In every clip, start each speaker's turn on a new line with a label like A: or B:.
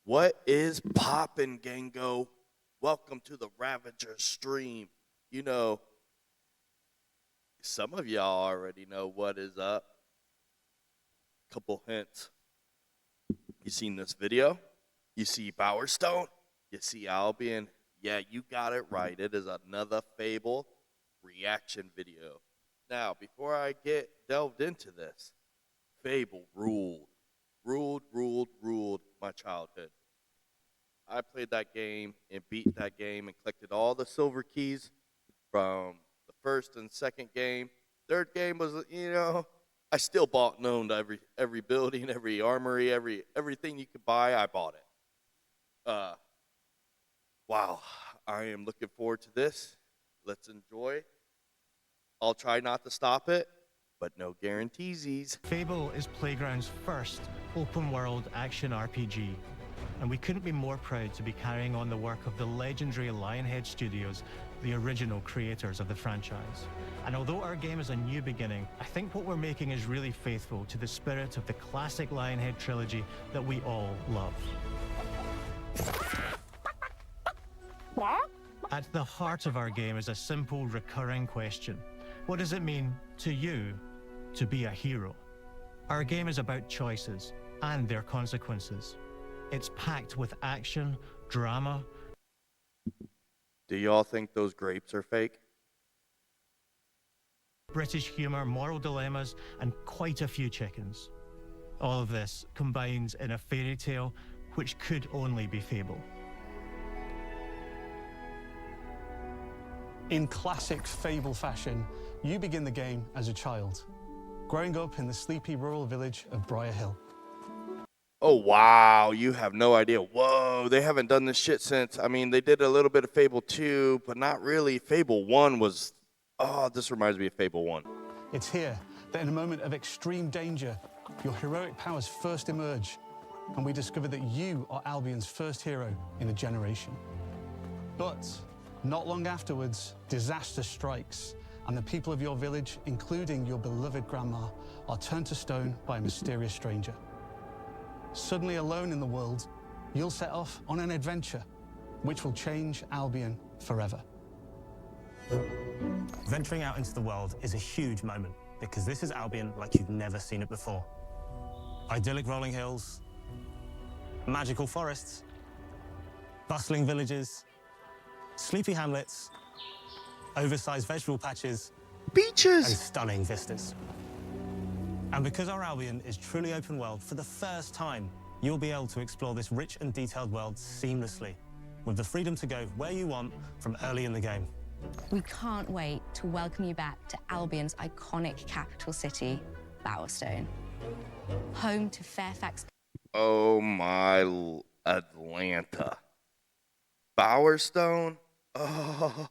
A: What is poppin', Gango? Welcome to the Ravager stream. You know, some of y'all already know what is up. Couple hints. You seen this video? You see Bowerstone? You see Albion? Yeah, you got it right. It is another Fable reaction video. Now, before I get delved into this, Fable ruled my childhood. I played that game and beat that game and collected all the silver keys from the first and second game. Third game was, I still bought and owned every building, every armory, everything you could buy, I bought it. Wow, I am looking forward to this. Let's enjoy. I'll try not to stop it, but no guarantees.
B: Fable is Playground's first open-world action RPG, and we couldn't be more proud to be carrying on the work of the legendary Lionhead Studios, the original creators of the franchise. And although our game is a new beginning, I think what we're making is really faithful to the spirit of the classic Lionhead trilogy that we all love. At the heart of our game is a simple, recurring question. What does it mean to you to be a hero? Our game is about choices and their consequences. It's packed with action, drama.
A: Do y'all think those grapes are fake?
B: British humor, moral dilemmas, and quite a few chickens. All of this combines in a fairy tale which could only be Fable.
C: In classic Fable fashion, you begin the game as a child, growing up in the sleepy rural village of Briar Hill.
A: Oh, wow, you have no idea. Whoa, they haven't done this shit since, they did a little bit of Fable 2, but not really. Fable 1 was, this reminds me of Fable 1.
C: It's here that in a moment of extreme danger, your heroic powers first emerge, and we discover that you are Albion's first hero in a generation. But not long afterwards, disaster strikes, and the people of your village, including your beloved grandma, are turned to stone by a mysterious stranger. Suddenly alone in the world, you'll set off on an adventure which will change Albion forever.
D: Venturing out into the world is a huge moment because this is Albion like you've never seen it before. Idyllic rolling hills, magical forests, bustling villages, sleepy hamlets, oversized vegetable patches,
A: beaches,
D: and stunning vistas. And because our Albion is truly open world, for the first time, you'll be able to explore this rich and detailed world seamlessly, with the freedom to go where you want from early in the game.
E: We can't wait to welcome you back to Albion's iconic capital city, Bowerstone, home to Fairfax.
A: Oh my Atlanta. Bowerstone? Oh.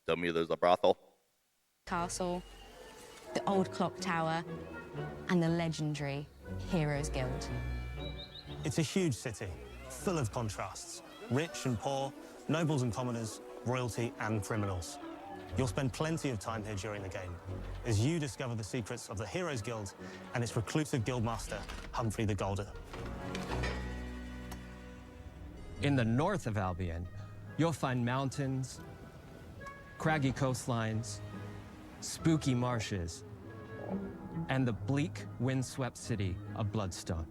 A: Tell me there's a brothel.
E: Castle, the old clock tower, and the legendary Heroes Guild.
D: It's a huge city, full of contrasts. Rich and poor, nobles and commoners, royalty and criminals. You'll spend plenty of time here during the game as you discover the secrets of the Heroes Guild and its reclusive guildmaster, Humphrey the Golden.
F: In the north of Albion, you'll find mountains, craggy coastlines, spooky marshes, and the bleak, windswept city of Bloodstone.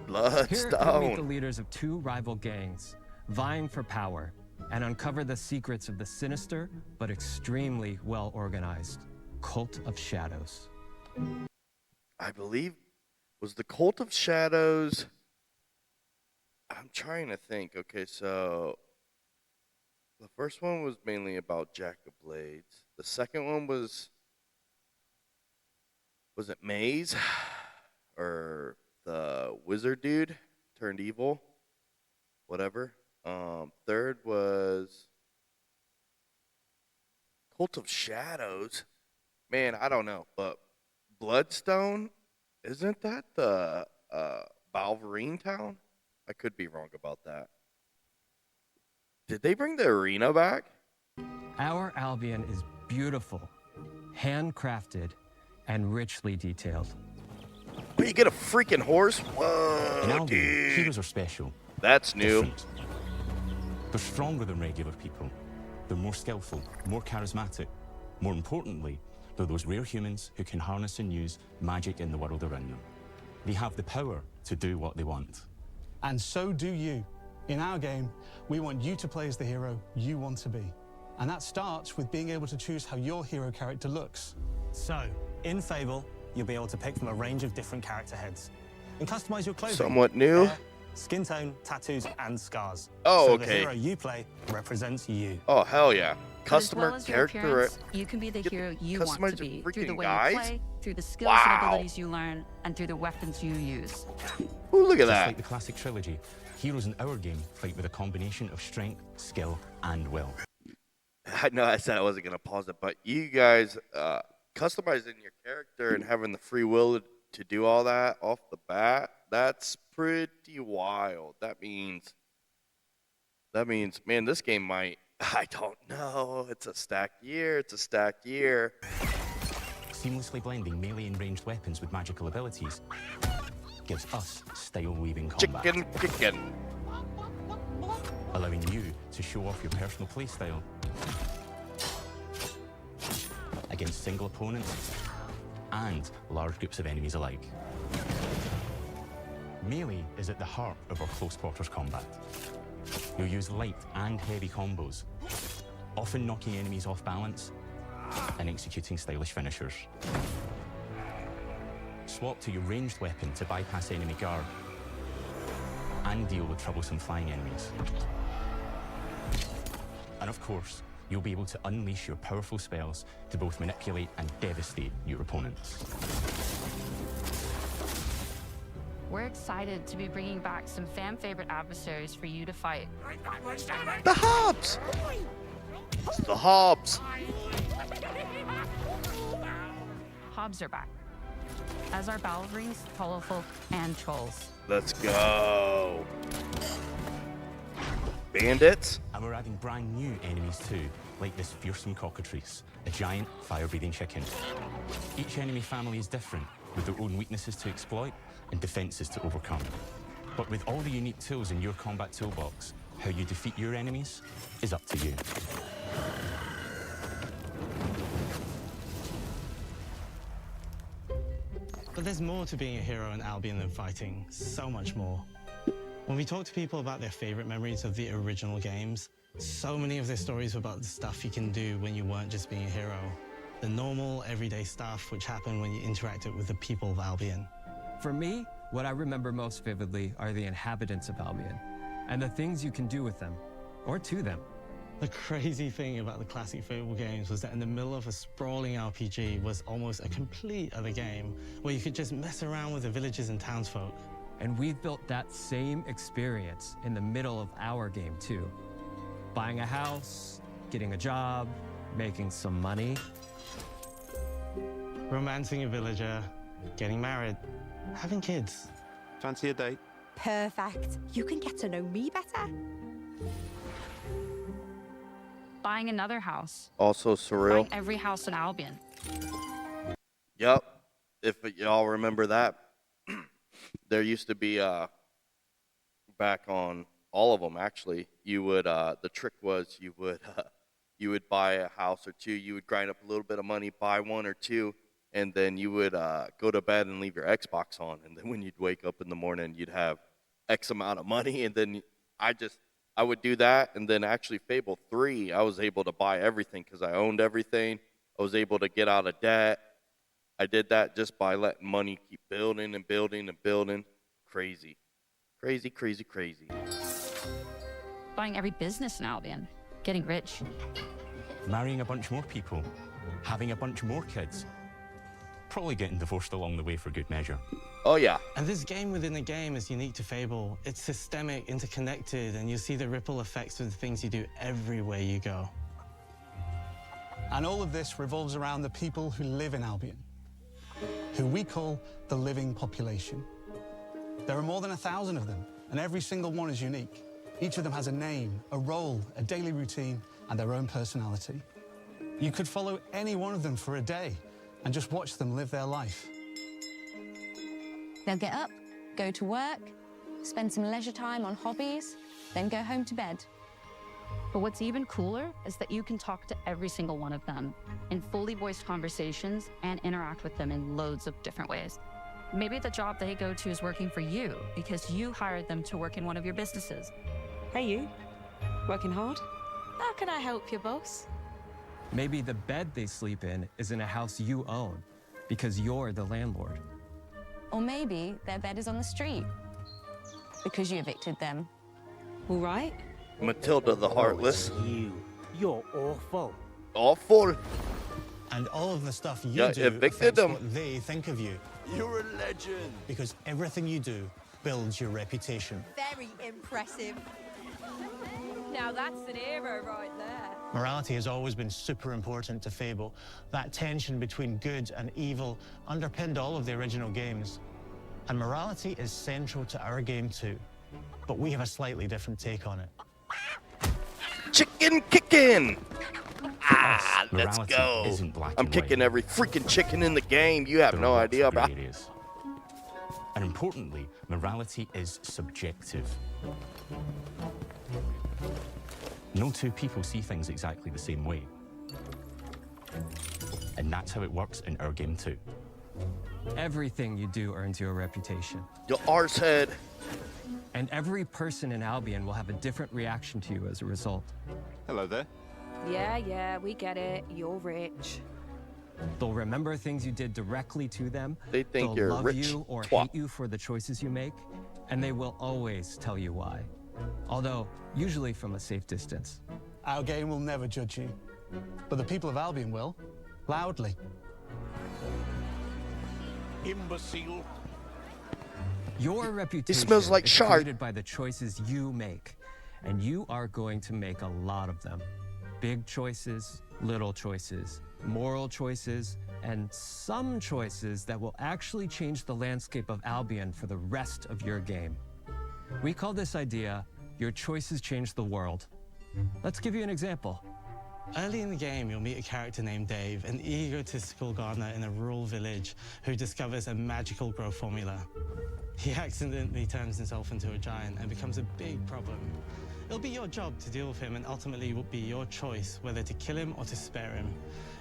F: Here you'll meet the leaders of two rival gangs, vying for power, and uncover the secrets of the sinister but extremely well-organized Cult of Shadows.
A: I believe, was the Cult of Shadows... I'm trying to think. Okay, so the first one was mainly about Jack of Blades. The second one was it Maze? Or the wizard dude turned evil? Whatever. Third was Cult of Shadows. Man, I don't know, but Bloodstone, isn't that the Balverine town? I could be wrong about that. Did they bring the arena back?
F: Our Albion is beautiful, handcrafted, and richly detailed.
A: Where you get a freaking horse?
G: In
A: Whoa,
G: Albion,
A: dude.
G: heroes are special.
A: That's new.
G: Different. They're stronger than regular people. They're more skillful, more charismatic. More importantly, they're those rare humans who can harness and use magic in the world around them. They have the power to do what they want.
C: And so do you. In our game, we want you to play as the hero you want to be. And that starts with being able to choose how your hero character looks.
D: So, in Fable, you'll be able to pick from a range of different character heads and customize your clothing.
A: Somewhat new.
D: hair, skin tone, tattoos, and scars.
A: Oh,
D: so
A: okay.
D: the hero you play represents you.
A: Oh, hell yeah.
H: But as
A: Customer
H: well as your
A: character.
H: appearance, you can be the
A: Get
H: hero you
A: customize
H: want to
A: your
H: be through the
A: freaking
H: way
A: guys?
H: you play, through the skills
A: Wow.
H: and abilities you learn, and through the weapons you use.
A: Ooh, look at
G: Just
A: that.
G: like the classic trilogy, heroes in our game fight with a combination of strength, skill, and will.
A: I know I said I wasn't going to pause it, but you guys customizing your character and having the free will to do all that off the bat, that's pretty wild. That means, man, this game might, I don't know. It's a stacked year. It's a stacked year.
G: Seamlessly blending melee and ranged weapons with magical abilities gives us style-weaving combat,
A: Chicken.
G: allowing you to show off your personal playstyle against single opponents and large groups of enemies alike. Melee is at the heart of our close quarters combat. You'll use light and heavy combos, often knocking enemies off balance and executing stylish finishers. Swap to your ranged weapon to bypass enemy guard and deal with troublesome flying enemies. And of course, you'll be able to unleash your powerful spells to both manipulate and devastate your opponents.
H: We're excited to be bringing back some fan-favorite adversaries for you to fight.
A: The Hobbs! It's the Hobbs.
H: Hobbs are back, as are Balverines, Hollowfolk, and Trolls.
A: Let's go. Bandits?
G: And we're adding brand new enemies too, like this fearsome cockatrice, a giant fire-breathing chicken. Each enemy family is different, with their own weaknesses to exploit and defenses to overcome. But with all the unique tools in your combat toolbox, how you defeat your enemies is up to you.
D: But there's more to being a hero in Albion than fighting, so much more. When we talk to people about their favorite memories of the original games, so many of their stories were about the stuff you can do when you weren't just being a hero. The normal, everyday stuff which happened when you interacted with the people of Albion.
F: For me, what I remember most vividly are the inhabitants of Albion and the things you can do with them or to them.
D: The crazy thing about the classic Fable games was that in the middle of a sprawling RPG was almost a complete other game where you could just mess around with the villagers and townsfolk.
F: And we've built that same experience in the middle of our game too. Buying a house, getting a job, making some money.
D: Romancing a villager, getting married, having kids.
I: Fancy a date?
J: Perfect. You can get to know me better.
H: Buying another house.
A: Also surreal.
H: Buying every house in Albion.
A: Yep. If y'all remember that, there used to be back on all of them actually. You would the trick was you would buy a house or two. You would grind up a little bit of money, buy one or two, and then you would go to bed and leave your Xbox on. And then when you'd wake up in the morning, you'd have X amount of money. And then I would do that. And then actually Fable 3, I was able to buy everything because I owned everything. I was able to get out of debt. I did that just by letting money keep building and building and building. Crazy. Crazy, crazy, crazy.
H: Buying every business in Albion. Getting rich.
G: Marrying a bunch more people, having a bunch more kids, probably getting divorced along the way for good measure.
A: Oh, yeah.
D: And this game within a game is unique to Fable. It's systemic, interconnected, and you'll see the ripple effects of the things you do everywhere you go.
C: And all of this revolves around the people who live in Albion, who we call the living population. There are more than 1,000 of them, and every single one is unique. Each of them has a name, a role, a daily routine, and their own personality. You could follow any one of them for a day and just watch them live their life.
E: They'll get up, go to work, spend some leisure time on hobbies, then go home to bed.
H: But what's even cooler is that you can talk to every single one of them in fully voiced conversations and interact with them in loads of different ways. Maybe the job they go to is working for you because you hired them to work in one of your businesses.
I: Hey, you. Working hard? How can I help you, boss?
F: Maybe the bed they sleep in is in a house you own because you're the landlord.
E: Or maybe their bed is on the street because you evicted them.
I: All right.
A: Matilda the Heartless.
K: You're awful.
A: Awful.
C: And all of the stuff you
A: Yeah,
C: do
A: evicted
C: affects
A: them.
C: what they think of you.
K: You're a legend.
C: Because everything you do builds your reputation.
J: Very impressive. Now that's an hero right there.
B: Morality has always been super important to Fable. That tension between good and evil underpinned all of the original games. And morality is central to our game too. But we have a slightly different take on it.
A: Chicken kicking. Ah, let's
G: Morality
A: go.
G: isn't black
A: I'm
G: and
A: kicking
G: white.
A: every freaking chicken in the game. You have
G: There
A: no
G: are lots
A: idea,
G: of
A: bro.
G: grey areas. And importantly, morality is subjective. No two people see things exactly the same way. And that's how it works in our game too.
F: Everything you do earns you a reputation.
A: Your arse head.
F: And every person in Albion will have a different reaction to you as a result.
K: Hello there.
I: Yeah, we get it. You're rich.
F: They'll remember things you did directly to them.
A: They think
F: They'll
A: you're a
F: love
A: rich
F: you or
A: twat.
F: hate you for the choices you make, and they will always tell you why. Although, usually from a safe distance.
C: Our game will never judge you. But the people of Albion will. Loudly.
K: Imbecile.
F: Your reputation
A: smells like
F: is
A: shark.
F: created by the choices you make, and you are going to make a lot of them. Big choices, little choices, moral choices, and some choices that will actually change the landscape of Albion for the rest of your game. We call this idea, your choices change the world. Let's give you an example.
L: Early in the game, you'll meet a character named Dave, an egotistical gardener in a rural village who discovers a magical growth formula. He accidentally turns himself into a giant and becomes a big problem. It'll be your job to deal with him, and ultimately it will be your choice whether to kill him or to spare him.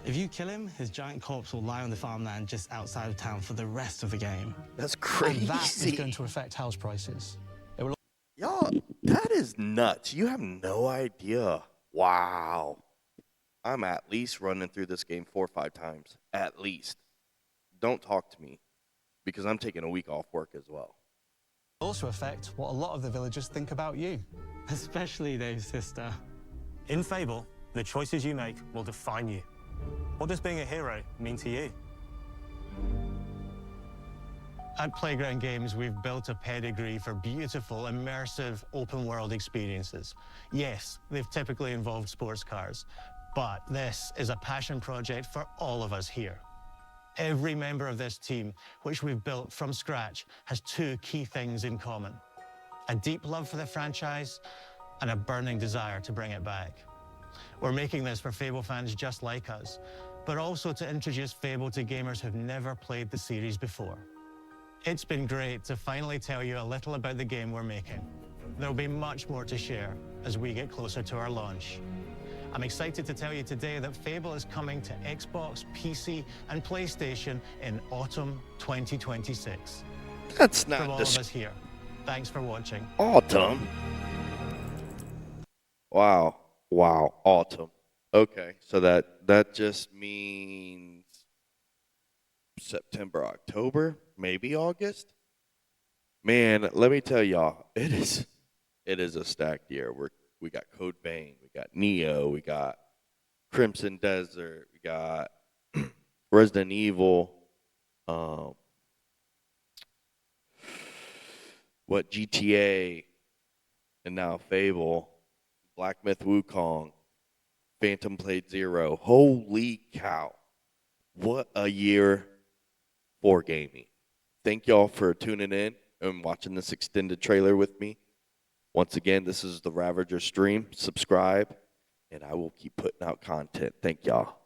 L: If you kill him, his giant corpse will lie on the farmland just outside of town for the rest of the game.
A: That's
C: And that is
A: crazy.
C: going to affect house prices.
A: Y'all, that is nuts. You have no idea. Wow. I'm at least running through this game 4 or 5 times. At least. Don't talk to me. Because I'm taking a week off work as well.
C: Also affect what a lot of the villagers think about you.
L: Especially Dave's sister.
D: In Fable, the choices you make will define you. What does being a hero mean to you?
B: At Playground Games, we've built a pedigree for beautiful, immersive, open-world experiences. Yes, they've typically involved sports cars, but this is a passion project for all of us here. Every member of this team, which we've built from scratch, has 2 key things in common: a deep love for the franchise and a burning desire to bring it back. We're making this for Fable fans just like us, but also to introduce Fable to gamers who've never played the series before. It's been great to finally tell you a little about the game we're making. There'll be much more to share as we get closer to our launch. I'm excited to tell you today that Fable is coming to Xbox, PC, and PlayStation in autumn 2026.
A: That's
B: From
A: not
B: all of us here, thanks for watching.
A: autumn. Wow. Wow. Autumn. Okay. So that just means September, October, maybe August. Man, let me tell y'all, it is a stacked year. We got Code Vein, we got Neo, we got Crimson Desert, we got Resident Evil, GTA, and now Fable, Black Myth Wukong, Phantom Blade Zero. Holy cow. What a year for gaming. Thank y'all for tuning in and watching this extended trailer with me. Once again, this is the Ravager stream. Subscribe, and I will keep putting out content. Thank y'all.